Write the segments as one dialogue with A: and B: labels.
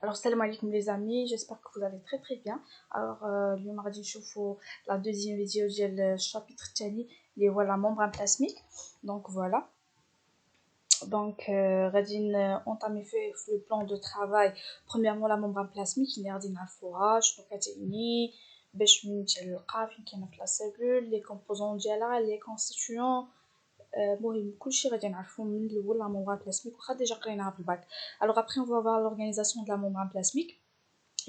A: Alors, salam alaikum les amis, j'espère que vous allez très très bien. Alors, اليوم غادي نشوفوا la deuxième vidéo ديال الشابتر الثاني اللي هو la membrane plasmique. Donc voilà. Donc, غادي entamer في le plan de travail. Premièrement, la membrane plasmique اللي غادي نعرفوها شنو كتعني باش من تلقى فين كاينه في لا سيلول لي كومبوزون ديالها لي كونستيتيون. المهم كلشي غادي نعرفو من الاول لا ممبران بلاسميك واخا ديجا قريناها في الباك. الوغ ابري اون فوا فوار لورغانيزاسيون دو لا ممبران بلاسميك،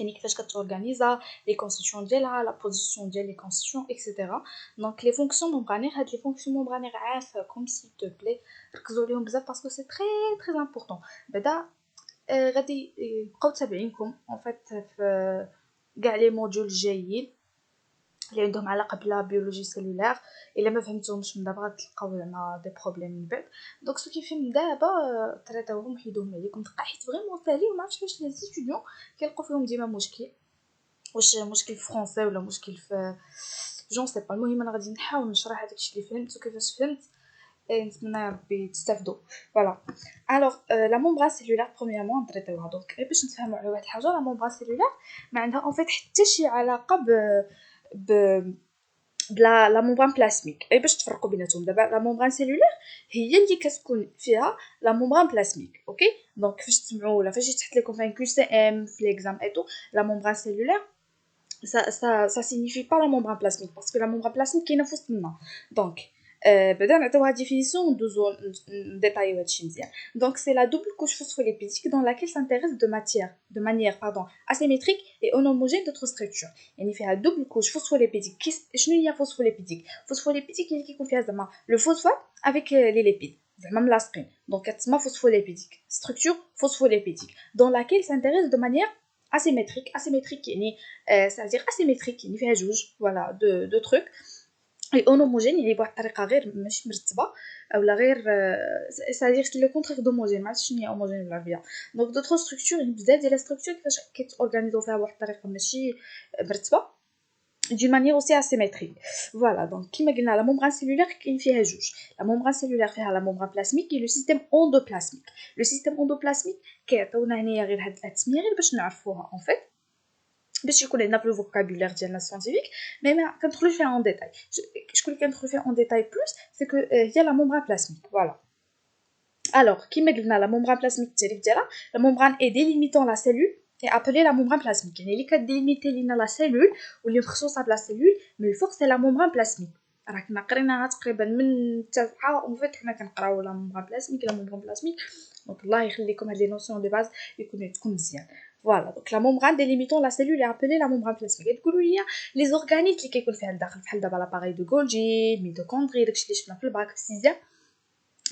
A: يعني كيفاش كتورغانيزا لي كونستيتيون ديالها لا بوزيسيون ديال لي كونستيتيون اكسيتيرا. دونك لي فونكسيون ممبرانير، هاد لي فونكسيون ممبرانير عافاكم سيل تو بلي ركزوا ليهم بزاف باسكو سي تري تري امبورطون. بعدا غادي نبقاو تابعينكم اون فيت في كاع لي موديول الجايين اللي عندهم علاقه بلا بيولوجي سيلولار. الا ما فهمتوهمش من دابا غتلقاو زعما دي بروبليم من بعد. دونك سو كيفهم دابا تريطاوهم وحيدوهم عليكم دقه، حيت فريمون ساهلين وما عرفتش علاش لي ستوديون كيلقاو فيهم ديما مشكل، واش مشكل في فرونسي ولا مشكل في جون سي با. المهم انا غادي نحاول نشرح هذاك الشيء اللي فهمت وكيفاش فهمت، نتمنى يا ربي تستافدوا. فوالا. الوغ لا ممبران سيلولار برومييرمون نتريطاوها. دونك باش نتفاهموا على واحد الحاجه، لا ممبران سيلولار ما عندها اون فيت حتى شي علاقه ب بلا لا ممبران بلاسميك. اي باش تفرقوا بيناتهم دابا لا ممبران سيلولار هي اللي كتكون فيها لا ممبران بلاسميك. اوكي، دونك فاش تسمعوا ولا فاش تحط لكم في ان كيو سي ام في ليكزام ايتو لا ممبران سيلولار ça signifie pas la membrane plasmique parce que la membrane plasmique كاينه في وسطنا. دونك بعدا نعطيوها ديفينيسيون ندوزو نديتايو هادشي مزيان. دونك سي لا double couche phospholipide dans laquelle s'intéresse de manière asymétrique et homogène d'autres structures. يعني فيها double couche phospholipide. شنو هي phospholipide؟ phospholipide اللي كيكون فيها زعما لو فوسفات avec les lipides زعما ملاصقين. دونك كتسمى phospholipide structure phospholipide dans laquelle s'intéresse de manière asymétrique يعني c'est-à-dire asymétrique يعني فيها جوج فوالا دو تروك اي اونوموجين يعني بواحد الطريقه غير ماشي مرتبه اولا غير c'est-à-dire سي لو كونترير دوموجين. ما عرفتش شنو هي هوموجين بالعربيه. دونك دوطخ ستركتور بزاف ديال ستركتور كيفاش كيتورغانيزو فيها بواحد الطريقه ماشي مرتبه d'une manière aussi asymétrique. Voilà, donc كما قلنا la membrane cellulaire كاين فيها جوج. La membrane cellulaire فيها la membrane plasmique et le système endoplasmique. Le système endoplasmique كيعطيونا هنايا غير هاد التسميه غير باش نعرفوها en fait باش يكون عندنا في الفوكابولير ديالنا ساينتيفيك. مي ما كندخلوش فيها اون ديتاي. شكون اللي كندخلو فيها اون ديتاي بلوس سي كو هي لا membrane plasmique. Voilà. Alors كما قلنا la membrane plasmique التعريف ديالها la membrane est délimitant la cellule et appelée la membrane plasmique. يعني اللي كديليميتي لينا لا سيلول واللي مخصوصه بلا سيلول من الفوق سي لا membrane plasmique. راه كنا قريناها تقريبا من التاسعه اون فيت حنا كنقراو لا membrane plasmique لا membrane plasmique. دونك الله يخليكم هاد لي نوسيون دو باز تكون مزيان. Voilà, donc la membrane délimitant la cellule est appelée la membrane plasmique. تقولوا لي les organites اللي كيكون فيها الداخل بحال دابا لاباري دو غولجي الميتوكوندري داكشي اللي شفنا في الباك في السيزيام.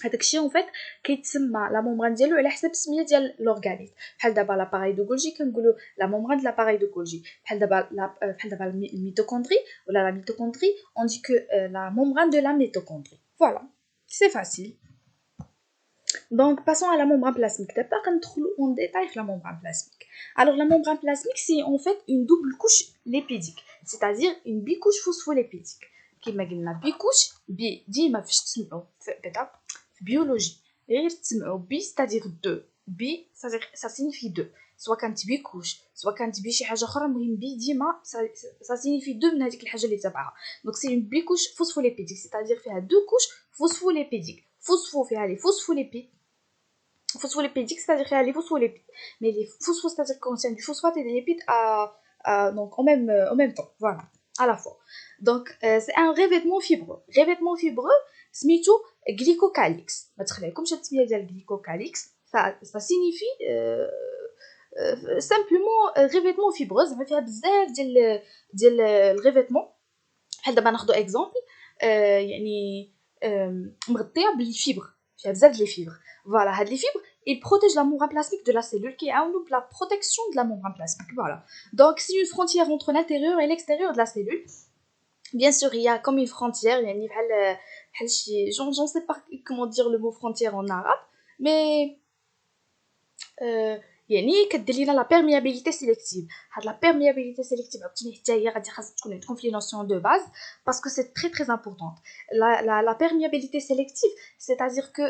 A: هذاك الشيء اون فيت كيتسمى لا ممبران ديالو على حسب السميه ديال لورغانيت. بحال دابا لاباري دو غولجي كنقولوا لا ممبران د لاباري دو غولجي. بحال دابا الميتوكوندري ولا لا ميتوكوندري اون دي كو لا ممبران دو لا ميتوكوندري. فوالا سي فاسيل. Donc passons à la membrane plasmique. D'abord كندخلوا en détail في la membrane plasmique. Alors la membrane plasmique c'est en fait une double couche lipidique, c'est-à-dire une bicouche phospholipidique. كما قلنا bicouche بي ديما فاش تسمعوا بعدا في بيولوجي غير تسمعوا بي c'est-à-dire deux. بي ça signifie deux. سواء كانت بيكوش سواء كانت بي شي حاجه اخرى، المهم بي ديما ça signifie deux من هذيك الحاجه اللي تبعها. Donc c'est une bicouche phospholipidique, c'est-à-dire فيها deux couches phospholipidiques. Phospho فيها les phospholipides phospholipidiques, c'est-à-dire qu'il y a les phospholipides. Mais les phosphos, c'est-à-dire qu'on contient du phosphate et des lipides donc en même temps. Voilà, à la fois. Donc, c'est un revêtement fibreux. Revêtement fibreux, smito glycocalyx. Comme je te dis, glycocalyx, ça signifie simplement revêtement fibreux. Ça fait بزاف ديال الريفيتمون. بحال دابا ناخذ اكزامبل يعني مغطيه بالفيبر، فيها بزاف ديال الفيبر. Voilà, هاد les fibres, ils protègent la membrane plasmique de la cellule qui a la protection de la membrane plasmique. Voilà. Donc, c'est une frontière entre l'intérieur et l'extérieur de la cellule. Bien sûr, il y a comme une frontière, je ne sais pas comment dire le mot frontière en arabe, mais يعني كدير لينا لا بيرميابيليتي سيليكتيف. هاد لا بيرميابيليتي سيليكتيف عاوتاني حتى هي غادي خاص تكون عندكم في لي نوسيون دو باز باسكو سي تري تري امبورطون. لا بيرميابيليتي سيليكتيف c'est-à-dire que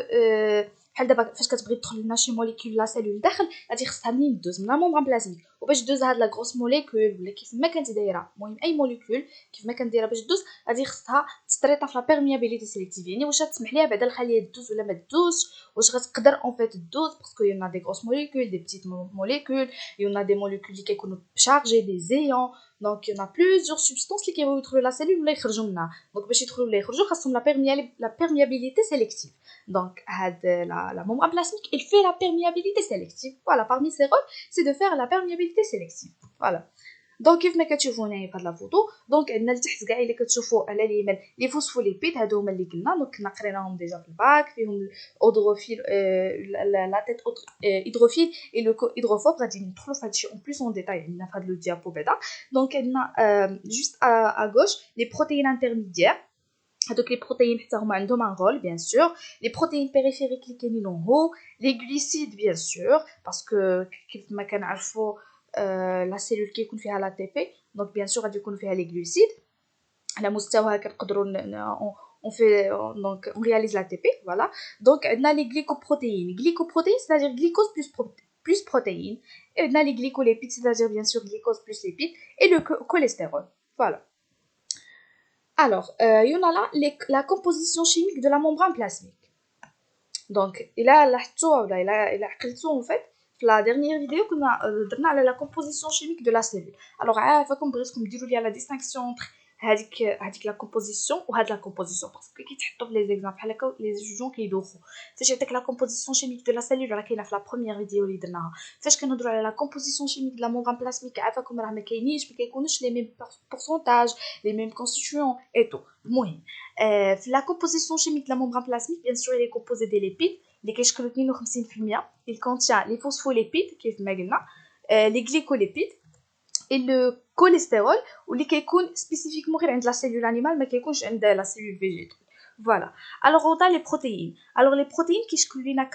A: بحال دابا فاش كتبغي تدخل لنا شي موليكول لا سيلول لداخل غادي خصها منين دوز من لا ممبران بلازميك وباش دوز هاد لا غروس موليكول ولا كيف ما كانت دايره المهم اي موليكول كيف ما كانت دايره باش دوز غادي خصها تستريطا في لا بيرميابيليتي سيليكتيف يعني واش غتسمح ليها بعدا الخليه دوز ولا ما دوزش واش غتقدر اون فيت دوز باسكو يونا دي غروس موليكول دي بتيت موليكول يونا دي موليكول اللي كيكونوا شارجي دي زيون دونك يونا بليزيور سبستانس اللي كيبغيو يدخلوا لا سيلول ولا يخرجوا منها دونك باش يدخلوا ولا يخرجوا خاصهم لا بيرميابيليتي سيليكتيف. Donc, la membrane plasmique, elle fait la perméabilité sélective. Voilà, parmi ses rôles, c'est de faire la perméabilité sélective. Voilà. Donc, كيف ما كتشوفوا هنايا في هاد لا فوتو دونك عندنا لتحت كاع اللي كتشوفوا على اليمين لي فوسفوليبيد هادو هما اللي قلنا دونك كنا قريناهم ديجا في الباك فيهم الاودروفيل لا تيت هيدروفيل اي لو هيدروفوب غادي ندخلوا في هادشي اون بليس اون ديتاي عندنا في هاد لو ديابو بعدا دونك عندنا جوست ا غوش لي بروتيين انترميديير donc les protéines حتى هما عندهم un rôle bien sûr les protéines périphériques اللي كاينين en haut les glucides bien sûr parce que كيف ما كنعرفوا la cellule كيكون فيها la ATP donc bien sûr غادي يكون فيها les glucides على مستوى كنقدروا on fait donc on réalise l'ATP voilà donc عندنا les glycoprotéines c'est-à-dire glucose plus protéines et عندنا les glycolipides c'est-à-dire bien sûr glucose plus lipides et le cholestérol voilà. Alors, il y en a là la composition chimique de la membrane plasmique. Donc, il a en fait, la dernière vidéo qu'on a donné la composition chimique de la cellule. Alors, comme il y a la distinction entre هذيك la composition ou la composition parce que كي تحطوا في les exemples بحال هكا les étudiants كيدوخوا فاش يعطيك la composition chimique de la cellule راه كاينه في la première vidéo اللي درناها فاش كنهضروا على la composition chimique de la membrane plasmique عافاكم راه ما كاينينش ما كيكونوش les mêmes pourcentages les mêmes constituants et tout المهم في la composition chimique de la membrane plasmique bien sûr elle est composée des lipides اللي كيشكلوا 52% il contient les phospholipides كيف ما قلنا les glycolipides et le cholestérol واللي كيكون spécifiquement غير عند la cellule animale ما كيكونش عند la cellule végétale. Voilà. Alors on a les protéines. Alors les protéines qui sont à 40%,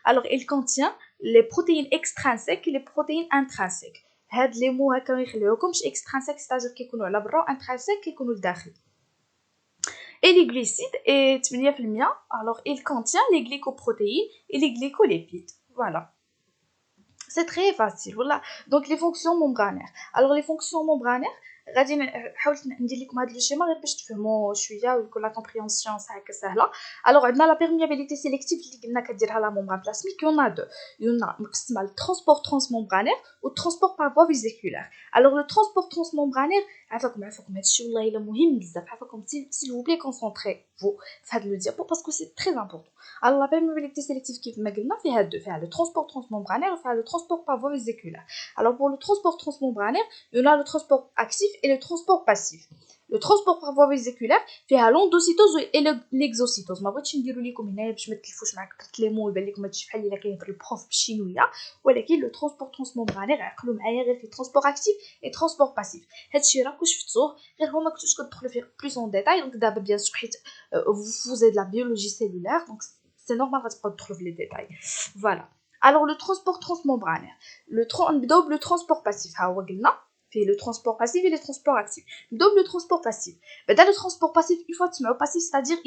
A: alors elles contiennent les protéines extrinsèques et les protéines intrinsèques. هاد لي مو هكا ما يخليوكمش extrinsèques c'est-à-dire كيكونوا على برا intrinsèques كيكونوا لداخل. Et les glucides et 8%, alors il contient les glycoprotéines et les glycolipides. Voilà. C'est très facile voilà donc les fonctions membranaires alors les fonctions membranaires غادي حاولت ندير لكم هذا الشيما غير باش تفهموا شويه ويكون لا كومبريهنسيون هكا سهله alors عندنا لا بيرميابيليتي سيليكتيف اللي قلنا كديرها لا ممبران بلاسميك يونا دو يونا مقسمه الترونسبور ترانسممبرانير والترونسبور بار فوا فيزيكولار alors le transport transmembranaire عافاكم هادشي والله الا مهم بزاف عافاكم s'il vous plaît concentrez vous في هذا لو ديابو parce que c'est très important alors la perméabilité sélective كيف ما قلنا فيها deux فيها le transport transmembranaire وفيها le transport par voie vésiculaire alors pour le transport transmembranaire il y a le transport actif et le transport passif le transport par voie vésiculaire فيها l'endocytose et l'exocytose ما بغيتش نديرو لكم هنايا باش ما تلفوش معاك لي مو يبان لكم هادشي بحال الا كيهضر البروف بالشينويه ولكن لو ترونسبور ترانسممبرانير عقلوا معايا غير في ترونسبور اكتيف اي ترونسبور باسيف هادشي راكم شفتوه غير هما كنتوش كتدخلوا فيه بلوس اون ديتاي دونك دابا بيان سور حيت vous êtes de la biologie cellulaire donc c'est normal غتبقاو تدخلوا في لي ديتاي فوالا alors le transport transmembranaire نبداو le transport passif ها هو قلنا في le transport passif et le transport actif نبداو le transport passif بعدا le transport passif une fois تسمعوا passif c'est-à-dire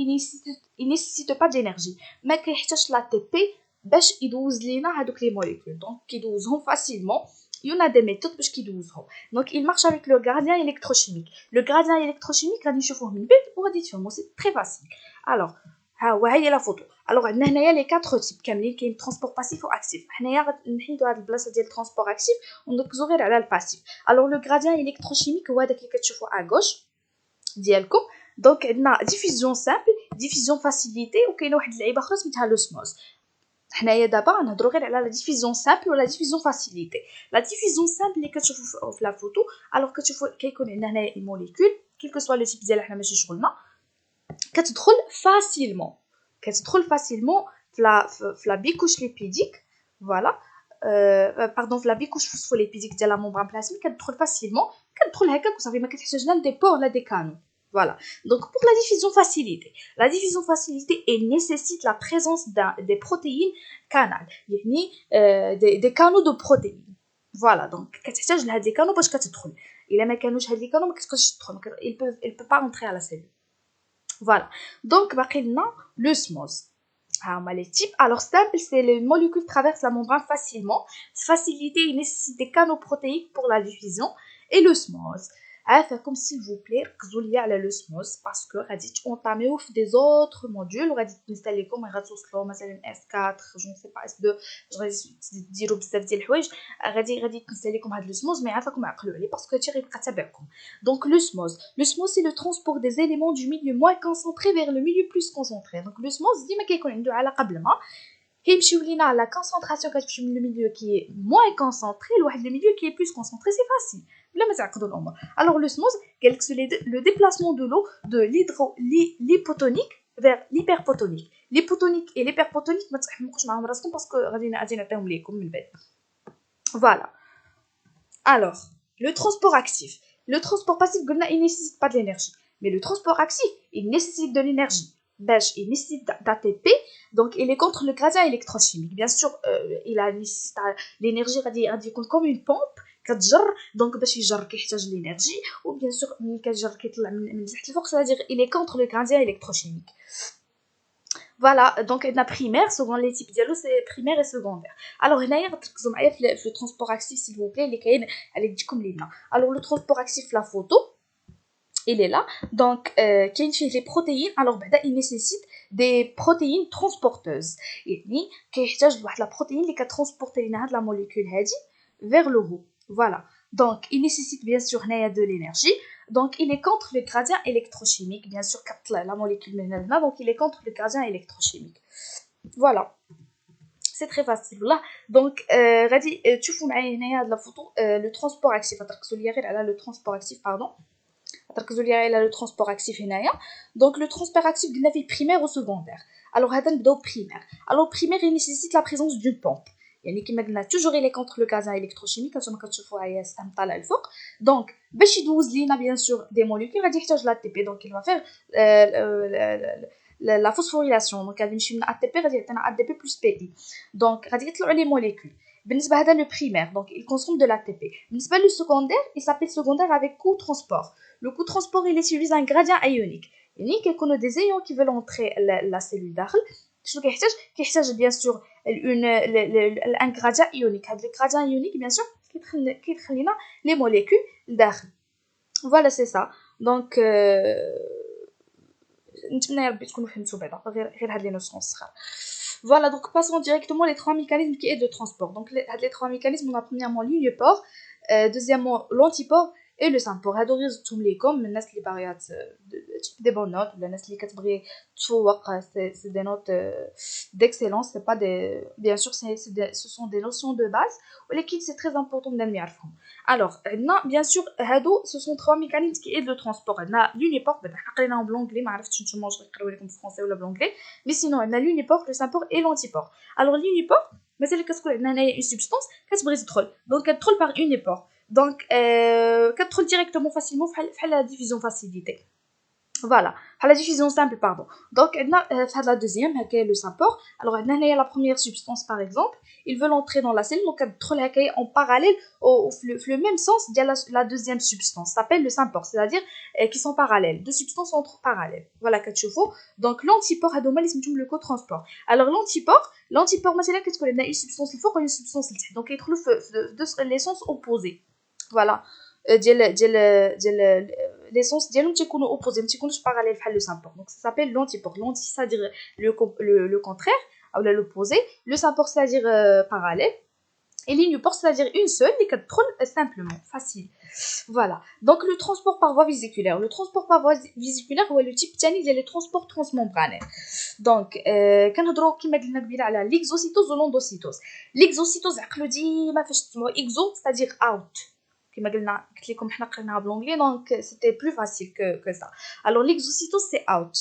A: il nécessite pas d'énergie ما كيحتاجش لا تي بي باش يدوز لينا هادوك لي موليكول دونك كيدوزهم facilement il y en a des méthodes باش كيدوزهم donc il marche avec le gradient électrochimique le gradient électrochimique غادي نشوفوه من بعد وغادي تفهموا c'est très facile alors ها هو هي لا فوتو الوغ عندنا هنايا لي 4 تيب كاملين كاين ترونسبور باسيف و اكتيف حنايا غنحيدو هاد البلاصه ديال ترونسبور اكتيف ونركزو غير على الباسيف الوغ لو غراديان الكتروشيميك هو داك اللي كتشوفو ا غوش ديالكم دونك عندنا ديفيزيون سامبل ديفيزيون فاسيليتي وكاينه واحد اللعيبه اخرى سميتها لوسموز حنايا دابا غنهضرو غير على لا ديفيزيون سامبل ولا ديفيزيون فاسيليتي لا ديفيزيون سامبل اللي كتشوفو في لا فوتو الوغ كتشوفو كيكون عندنا هنايا الموليكول كيلكو سوا لو تيب ديالها حنا ماشي شغلنا كتدخل فاسيلمون في لا بيكوش ليبيديك فوالا باردون في لا بيكوش فوسفوليبيديك ديال لا ممبران بلازميك كتدخل فاسيلمون كتدخل هكاك وصافي ما كتحتاج لا دي بور لا دي كانو voilà donc pour la diffusion facilitée elle nécessite la présence des protéines canal يعني des canaux de protéines voilà donc كتحتاج لهاد لي كانو باش كتدخل الا ما كانوش هاد لي كانو ما كتقدرش تدخل il peut pas entrer à la cellule voilà donc باقي لنا l'osmose Les types. Alors, simple, c'est les molécules traversent la membrane facilement. Facilité, il nécessite des canaux protéiques pour la diffusion. Et l'osmose. Comme s'il vous plaît, ركزوا على l'osmose parce que غادي entamer في des autres modules وغادي تنسالي لكم غادي توصلوا مثلا S4 je ne sais pas S2 غادي ديروا بزاف ديال الحوايج غادي تنسالي لكم هاد l'osmose mais عافاكم عقلوا عليه parce que هادشي غيبقى تابعكم. Donc l'osmose c'est le transport des éléments du milieu moins concentré vers le milieu plus concentré. Donc l'osmose ديما كيكون عنده علاقه بالماء كيمشيو لينا على concentration كتمشي من le milieu qui est moins concentré لواحد le milieu qui est plus concentré, c'est facile بلا ما تعقدوا الامور. Alors l'osmose قال لك le déplacement de l'eau de l'hypotonique vers l'hyperpotonique. L'hypotonique et l'hyperpotonique ما تحمقوش معاهم راسكم باسكو غادي نعطيهم ليكم من بعد. Voilà. Alors, le transport actif. Le transport passif, il ne nécessite pas de l'énergie. Mais le transport actif, il nécessite de l'énergie. Il nécessite d'ATP, donc il est contre le gradient électrochimique. Bien sûr, il a l'énergie comme une pompe, donc il a l'énergie, ou bien sûr, c'est-à-dire il est contre le gradient électrochimique. Voilà, donc on a primaire, selon les types dialogue, c'est primaire et secondaire. Alors, il y a le transport actif, s'il vous plaît, alors, le transport actif, la photo, il est là. Donc, les protéines, alors, il nécessite des protéines transporteuses. Et la protéine qui transporte la molécule vers le haut. Voilà. Donc, il nécessite bien sûr de l'énergie. Donc, il est contre le gradient électrochimique. Bien sûr, la molécule donc il est contre le gradient électrochimique. Voilà. C'est très facile. Là. Donc, tu fous la photo, le transport actif. Le transport actif, pardon. Le transport actif. Donc, le transport actif est primaire ou secondaire. Alors, primaire. Alors, primaire, il nécessite la présence d'une pompe. يعني كما قلنا toujours il est contre le gradient électrochimique كما كتشوفوا هي طالع الفوق. Donc باش يدوز لينا bien sûr des molécules غادي يحتاج l'ATP, donc il va faire la phosphorylation. Donc غادي نمشي من ATP غادي يعطينا ADP plus PI. Donc غادي يطلعوا لي molécules. بالنسبه هذا le primaire, donc il consomme de l'ATP. بالنسبه le secondaire, il s'appelle secondaire avec co-transport. Le co-transport il utilise un gradient ionique. يعني كيكونوا des ions qui veulent entrer la cellule داخل. شنو كيحتاج bien sûr un gradient ionique. هذا le gradient ionique bien sûr كيدخل لنا les molécules لداخل. Voilà, c'est ça. Donc نتمنى يا ربي تكونوا فهمتوا بعدا غير هاد لي نوسيون الصغار. Voilà, donc passons directement les trois mécanismes qui aident le transport. Donc les trois mécanismes, on a premièrement l'uniopore, deuxièmement l'antipore et le sympore. هادو غير زدتهم ليكم من الناس اللي باغيات des bonnes notes ولا الناس اللي كتبغي تفوق. C'est des notes d'excellence, c'est pas des bien sûr ce sont des notions de base ولكن c'est très important بنا نعرفهم. Alors, bien sûr هادو ce sont trois mécanismes qui aident le transport. عندنا l'uniopore بعدا حنا قريناهم بالانجلي ما عرفتش نتوما واش غيقراو لكم بالفرنسي ولا بالانجلي. Mais sinon عندنا l'uniopore, le sympore et l'antipore. Alors l'uniopore مثلا كتكون عندنا هنايا une substance كتبغي تدخل donc كتدخل par unipore. Donc كتدخل directement facilement بحال la diffusion facilitée. Voilà, la diffusion simple, pardon. Donc, on a la deuxième, qui est le sympore. Alors, on a la première substance, par exemple. Ils veulent entrer dans la cellule, donc en parallèle, au le même sens, il y a la deuxième substance. Ça s'appelle le sympore, c'est-à-dire qui sont parallèles. Deux substances entre parallèles. Voilà, quatre chevaux. Donc, l'antipore, c'est le co-transport. Alors, l'antipore, maintenant, qu'est-ce qu'on a une substance, il faut une substance. Donc, il trouve l'essence opposée. Voilà. L'essence ديالهم تيكونوا opposés, ما تيكونوش parallèles بحال le sympore. Donc ça s'appelle l'antipore. L'anti c'est-à-dire le contraire ou l'opposé, le sympore c'est-à-dire parallèle et l'uniopore c'est-à-dire une seule qui كتدخل simplement, facile. Voilà. Donc le transport par voie vésiculaire. Le transport par voie vésiculaire هو le type ثاني ديال les transports transmembranaires. Donc كنهضروا كما قلنا قبيله على l'exocytose و l'endocytose. L'exocytose عقلوا ديما فاش تسمعوا exo c'est-à-dire out. Comme قلت لكم حنا قريناها بالانجلي donc c'était plus facile que ça. Alors l'exocytose c'est out.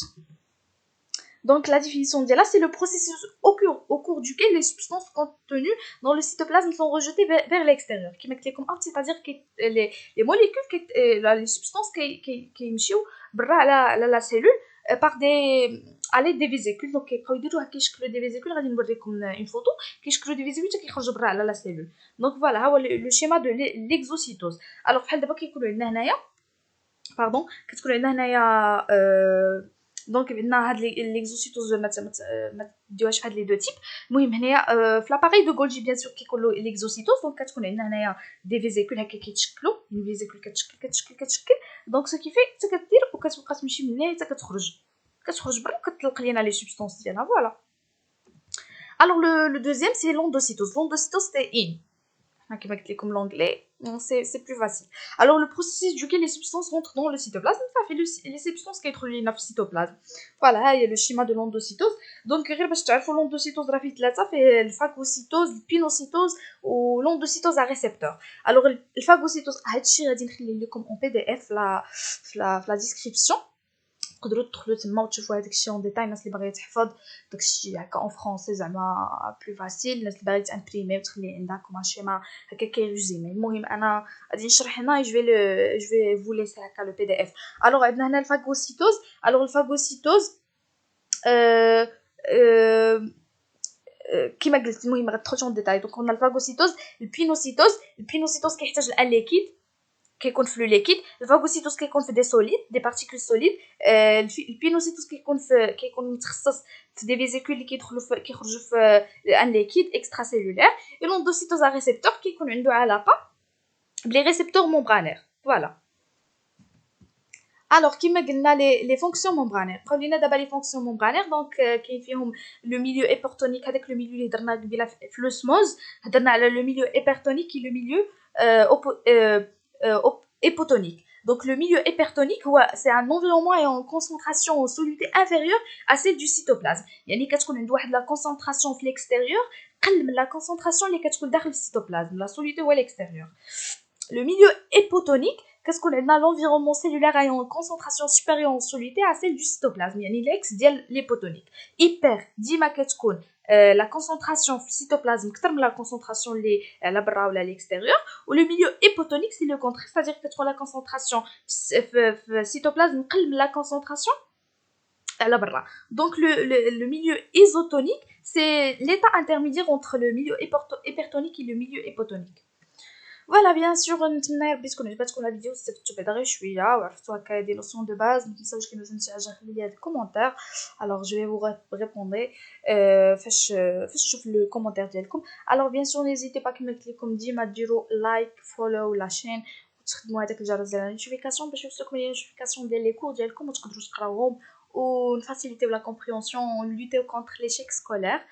A: Donc la définition de là c'est le processus au cours duquel les substances contenues dans le cytoplasme sont rejetées vers l'extérieur. Comme قلت لكم out c'est-à-dire que les molécules les substances qui يمشيو برا على la cellule par à l'aide des vésicules. Donc كيبقاو يديروا هكا يشكلوا des vésicules. غادي نوريكم une photo كيشكلوا des vésicules حتى كيخرجوا برا على la cellule. Donc voilà هو le schéma de l'exocytose. Alors بحال دابا كيكونوا عندنا هنايا كتكون عندنا هنايا دونك عندنا هاد ليكزوسيتوز ما ديوهاش فهاد لي دو تيب. المهم هنايا في لاباري دو غولجي بيان سور كيكون له ليكزوسيتوز، دونك كتكون عندنا هنايا دي فيزيكول هكا كيتشكلوا، اون فيزيكول كتشكل دونك سو كيفي حتى كدير وكتبقى تمشي من هنا حتى كتخرج برا وكتطلق لينا لي سوبستانس ديالها فوالا. الوغ لو دوزيام سي لوندوسيتوز. لوندوسيتوز سي ان كما قلت لكم l'anglais, c'est plus facile. Alors le processus duquel les substances rentrent dans le cytoplasme, ça fait les substances qui sont dans le cytoplasme. Voilà, il y a le schéma de l'endocytose. Donc غير باش تعرفوا l'endocytose راه فيه ثلاثه، فيه الفاغوسيتوز، البينوسيتوز و l'endocytose à récepteur. Alors الفاغوسيتوز هادشي غادي نخلي لكم en PDF في la description. تقدروا تدخلوا تما وتشوفوا هذاك الشيء اون ديتاي. الناس اللي باغيه تحفظ داك الشيء هكا اون فرونسي زعما بلو فاسيل، الناس اللي باغيه تامبريمي وتخلي عندها كوم شيما هكا كيريزومي. المهم انا غادي نشرح هنا جو في فو ليسي هكا لو بي دي اف. الوغ عندنا هنا الفاغوسيتوز. الوغ الفاغوسيتوز كيما قلت المهم ما غندخلش اون ديتاي. دونك قلنا الفاغوسيتوز، البينوسيتوز كيحتاج لان ليكيد كيكون في لو ليكيد، الفاغوسيتوز كيكون في دي سوليد دي بارتيكول سوليد، البينوسيتوز كيكون متخصص في دي فيزيكول اللي كيخرجوا في ان ليكيد اكسترا سيلولير. لوندوسيتوز ا ريسبتور كيكون عنده علاقه بلي ريسبتور ممبرانير فوالا. الوغ كيما قلنا لي فونكسيون ممبرانير، بقاو لينا دابا لي فونكسيون ممبرانير. دونك كاين فيهم لو ميليو ايبورتونيك، هذاك لو ميليو اللي درنا قبيله في لوسموز، هضرنا على لو ميليو ايبرتونيك كي لو ميليو hypotonique. Donc le milieu hypertonique, c'est un environnement et en concentration en soluté inférieure à celle du cytoplasme. يعني كتكون عند واحد la concentration في l'extérieur قل من la concentration اللي كتكون داخل الcytoplasme. La soluté هو l'extérieur. Le milieu hypotonique كتكون عندنا l'environnement cellulaire ayant une concentration supérieure en soluté à celle du cytoplasme. يعني l'ex ديال l'hypotonique. Hyper ديما كتكون la concentration في الcytoplasme اكثر من la concentration اللي على برا ولا l'extérieur. و le milieu hypotonique c'est le contraire, c'est-à-dire que كتكون la concentration في الcytoplasme نقل من la concentration على برا. Donc le milieu isotonique c'est l'état intermédiaire entre le milieu hypertonique et le milieu hypotonique. فوالا بيان سور نتمنى ربي تكون عجبتكم لا فيديو، استفدتوا بعدا غير شويه وعرفتوا هكا دي نوسيون دو باز. ما تنساوش كيما فهمتي حاجه خلي لي هاد الكومونتير. الوغ جو في فو ريبوندي فاش تشوف لو كومونتير ديالكم. الوغ بيان سور نيزيتي با كيما قلت لكم ديما ديروا لايك فولو لا شين وتخدموا هذاك الجرس ديال النوتيفيكاسيون باش يوصلكم لي نوتيفيكاسيون ديال لي كور ديالكم وتقدروا تقراوهم ونفاسيليتيو لا كومبريونسيون ونلوتيو كونتر ليشيك سكولير.